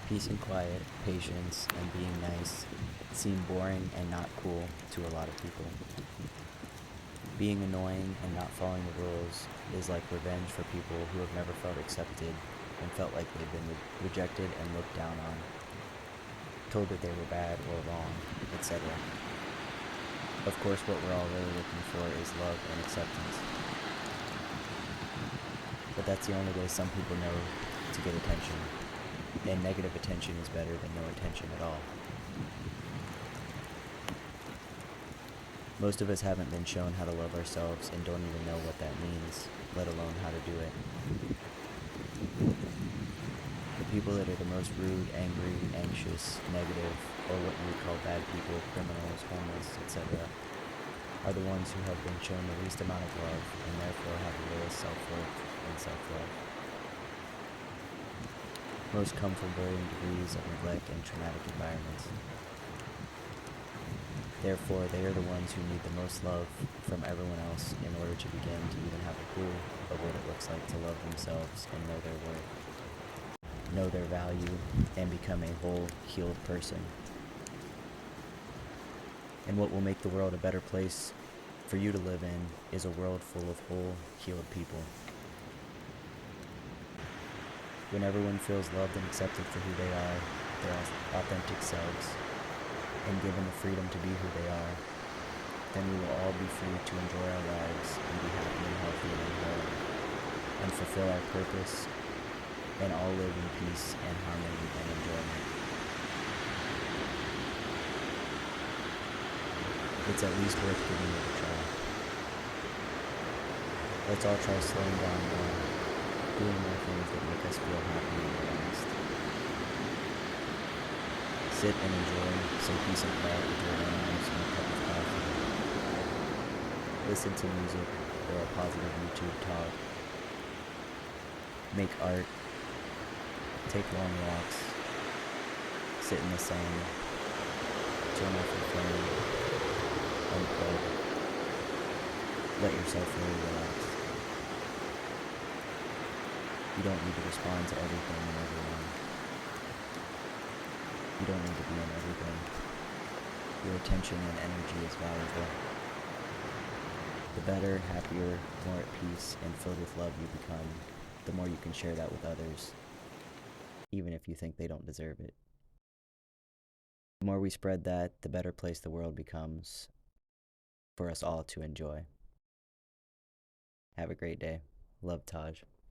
Peace and quiet, patience, and being nice seem boring and not cool to a lot of people. Being annoying and not following the rules is like revenge for people who have never felt accepted and felt like they've been rejected and looked down on, told that they were bad or wrong, etc. Of course, what we're all really looking for is love and acceptance. But that's the only way some people know to get attention. And negative attention is better than no attention at all. Most of us haven't been shown how to love ourselves and don't even know what that means, let alone how to do it. The people that are the most rude, angry, anxious, negative, or what you would call bad people, criminals, homeless, etc., are the ones who have been shown the least amount of love and therefore have the lowest self-worth and self-love. Most come from varying degrees of neglect and traumatic environments. Therefore, they are the ones who need the most love from everyone else in order to begin to even have a clue of what it looks like to love themselves and know their worth, know their value, and become a whole, healed person. And what will make the world a better place for you to live in is a world full of whole, healed people. When everyone feels loved and accepted for who they are, their authentic selves, and given the freedom to be who they are, then we will all be free to enjoy our lives and be happy and healthy and whole, and fulfill our purpose, and all live in peace and harmony and enjoyment. It's at least worth giving it a try. Let's all try slowing down more, doing more things that make us feel happy and relaxed. Sit and enjoy some peace and quiet with your animals and a cup of coffee. Listen to music or a positive YouTube talk. Make art. Take long walks. Sit in the sun. Turn off your phone. Unplug. Let yourself really relax. You don't need to respond to everything and everyone. You don't need to be in everything. Your attention and energy is valuable. The better, happier, more at peace, and filled with love you become, the more you can share that with others, even if you think they don't deserve it. The more we spread that, the better place the world becomes for us all to enjoy. Have a great day. Love, Taj.